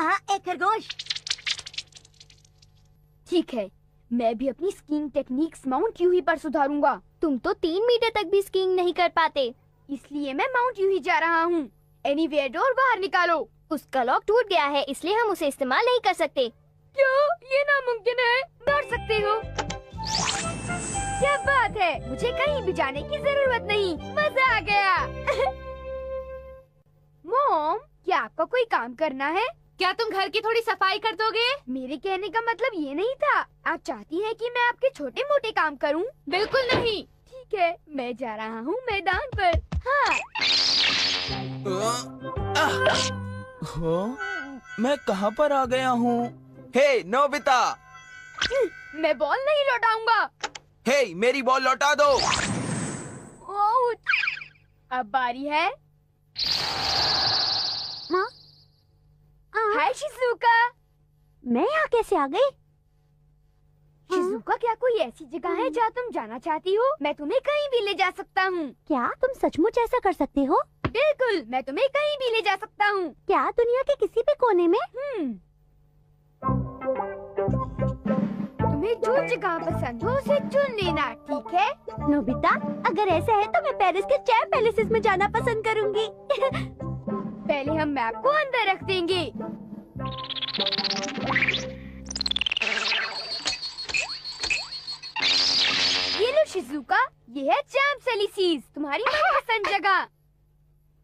एक खरगोश। ठीक है, मैं भी अपनी स्कीइंग टेक्निक्स माउंट यूही पर सुधारूंगा। तुम तो 3 मीटर तक भी स्कीइंग नहीं कर पाते, इसलिए मैं माउंट यूही जा रहा हूँ। एनीवेयर डोर बाहर निकालो। उसका लॉक टूट गया है, इसलिए हम उसे इस्तेमाल नहीं कर सकते। क्या ये नामुमकिन है? डर सकते हो? क्या बात है, मुझे कहीं भी जाने की जरूरत नहीं। मजा आ गया। मॉम, क्या आपका कोई काम करना है? क्या तुम घर की थोड़ी सफाई कर दोगे? मेरे कहने का मतलब ये नहीं था। आप चाहती हैं कि मैं आपके छोटे मोटे काम करूं? बिल्कुल नहीं। ठीक है, मैं जा रहा हूँ मैदान पर। हाँ। मैं कहाँ पर आ गया हूँ? हे नोबिता! मैं बॉल नहीं लौटाऊंगा। हे, मेरी बॉल लौटा दो। आउट। अब बारी है। हाय शिज़ुका। मैं यहाँ कैसे आ गई? शिज़ुका, क्या कोई ऐसी जगह है जहाँ तुम जाना चाहती हो? मैं तुम्हें कहीं भी ले जा सकता हूँ। क्या तुम सचमुच ऐसा कर सकते हो? बिल्कुल, मैं तुम्हें कहीं भी ले जा सकता हूँ। क्या दुनिया के किसी भी कोने में? तुम्हें जो जगह पसंद हो उसे चुन लेना, ठीक है? नोबिता, अगर ऐसा है तो मैं पेरिस के चैम्प पैलेसेस में जाना पसंद करूंगी। पहले हम मैप को अंदर रख देंगे। ये लो शिज़ुका, ये है चैम्प पैलेसेस, तुम्हारी मनपसंद जगह।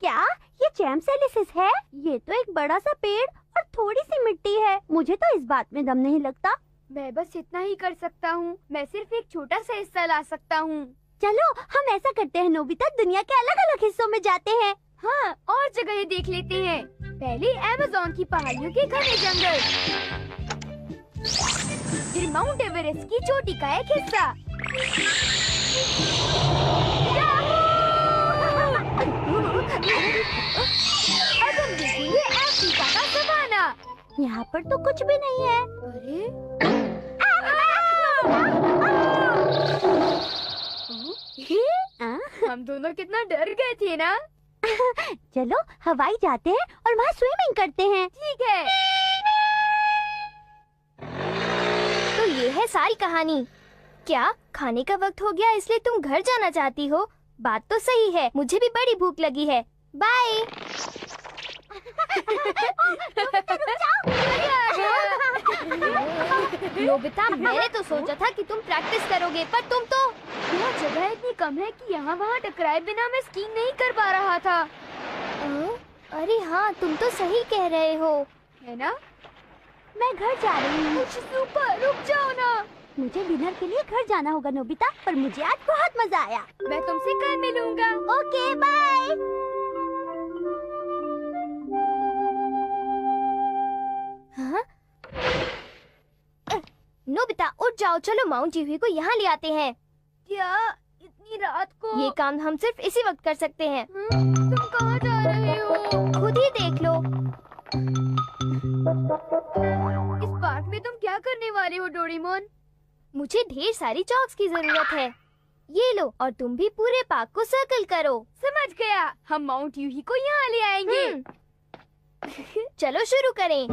क्या ये चैम्प पैलेसेस है? ये तो एक बड़ा सा पेड़ और थोड़ी सी मिट्टी है। मुझे तो इस बात में दम नहीं लगता। मैं बस इतना ही कर सकता हूँ। मैं सिर्फ एक छोटा सा हिस्सा ला सकता हूँ। चलो हम ऐसा करते हैं नोबिता, दुनिया के अलग अलग हिस्सों में जाते हैं। हाँ, और जगह देख लेते हैं। पहले अमेज़न की पहाड़ियों के घने जंगल, फिर माउंट एवरेस्ट की चोटी का एक हिस्सा। अब हम देखेंगे अफ्रीका का सवाना। यहाँ पर तो कुछ भी नहीं है। अरे हम दोनों कितना डर गए थे ना। चलो हवाई जाते हैं और वहाँ स्विमिंग करते हैं। ठीक है। तो ये है सारी कहानी। क्या खाने का वक्त हो गया इसलिए तुम घर जाना चाहती हो? बात तो सही है, मुझे भी बड़ी भूख लगी है। बाय। नोबिता, मैंने तो सोचा था कि तुम प्रैक्टिस करोगे, पर तुम तो। यह जगह इतनी कम है कि यहाँ वहाँ टकराए बिना मैं स्कीइंग नहीं कर पा रहा था। अरे हाँ, तुम तो सही कह रहे हो, है ना? मैं घर जा रही हूँ। शिज़ुका, रुक जाओ ना। मुझे डिनर के लिए घर जाना होगा नोबिता, पर मुझे आज बहुत मजा आया। मैं तुमसे कल मिलूंगा। Okay, bye. हाँ? नोबिता उठ जाओ, चलो माउंट यूही को यहाँ ले आते हैं। क्या इतनी रात को? ये काम हम सिर्फ इसी वक्त कर सकते हैं। तुम कहाँ जा रहे हो? खुद ही देख लो। इस पार्क में तुम क्या करने वाले हो डोरेमोन? मुझे ढेर सारी चॉक्स की जरूरत है। ये लो, और तुम भी पूरे पार्क को सर्कल करो। समझ गया, हम माउंट यूही को यहाँ ले आएंगे। चलो शुरू करें।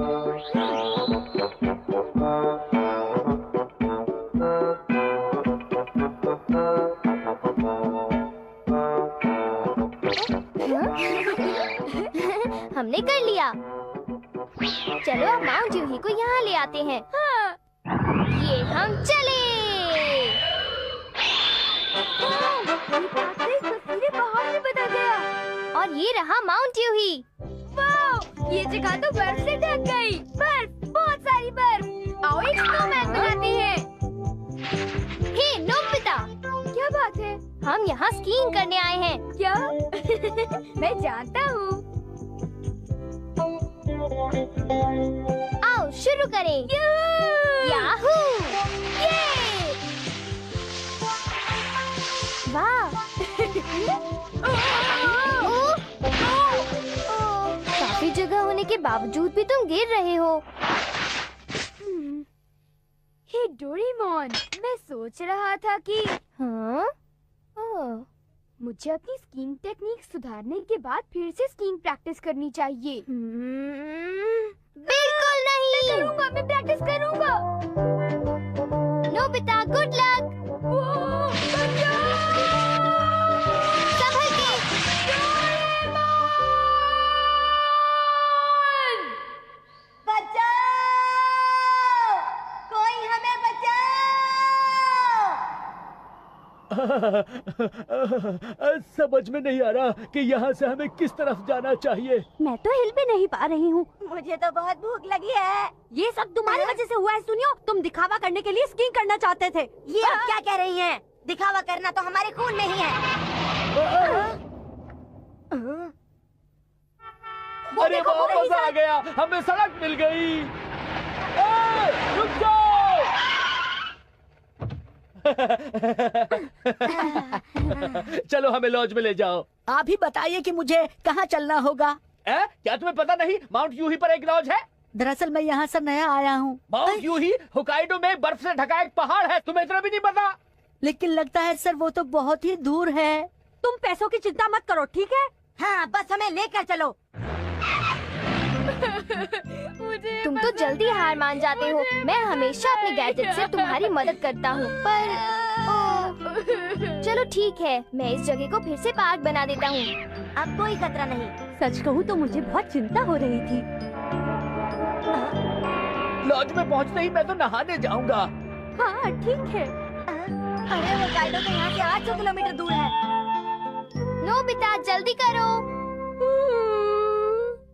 हमने कर लिया। चलो अब माउंट यूही को यहाँ ले आते हैं। हाँ। ये हम चले। तस्वीरें पहाड़ में बदल गया। और ये रहा माउंट यूही। वाह, ये जगह तो बर्फ से ढक गई। बर्फ, बहुत सारी बर्फ। आओ एक स्नोमैन बनाते हैं। हे नोबिता, क्या बात है? हम यहाँ स्कीइंग करने आए हैं। क्या? मैं जानता हूँ। आओ शुरू करें। याहू! ये! वाह! काफी जगह होने के बावजूद भी तुम गिर रहे हो। हे डोरेमोन, मैं सोच रहा था कि हाँ? मुझे अपनी स्कीइंग टेक्निक सुधारने के बाद फिर से स्कीइंग प्रैक्टिस करनी चाहिए। बिल्कुल नहीं। करूँगा, मैं प्रैक्टिस करूँगा। Nobita good luck. संभल के। बचाओ! कोई हमें बचाओ! समझ में नहीं आ रहा कि यहाँ से हमें किस तरफ जाना चाहिए। मैं तो हिल भी नहीं पा रही हूँ। मुझे तो बहुत भूख लगी है। ये सब तुम्हारी वजह से हुआ है सुनियो। तुम दिखावा करने के लिए स्कीइंग करना चाहते थे। ये आप क्या कह रही हैं? दिखावा करना तो हमारे खून में ही है। अरे वापस आ गया, हमें सड़क मिल गई। रुक जाओ। चलो हमें लॉज में ले जाओ। आप ही बताइए कि मुझे कहाँ चलना होगा। क्या तुम्हें पता नहीं माउंट यूही पर एक लॉज है? दरअसल मैं यहाँ से नया आया हूँ। माउंट यूही होकाइडो में बर्फ से ढका एक पहाड़ है, तुम्हें इतना भी नहीं पता? लेकिन लगता है सर वो तो बहुत ही दूर है। तुम पैसों की चिंता मत करो, ठीक है? हाँ, बस हमें लेकर चलो। तुम तो जल्दी हार मान जाते हो। मैं हमेशा अपने गैजेट से तुम्हारी मदद करता हूँ, पर चलो ठीक है, मैं इस जगह को फिर से पार्क बना देता हूँ। अब कोई खतरा नहीं। सच कहूँ तो मुझे बहुत चिंता हो रही थी। लॉज में पहुंचते ही मैं तो नहाने जाऊंगा। हाँ ठीक है। अरे वो गाइडो तो यहाँ से 800 किलोमीटर दूर है। नोबिता जल्दी करो।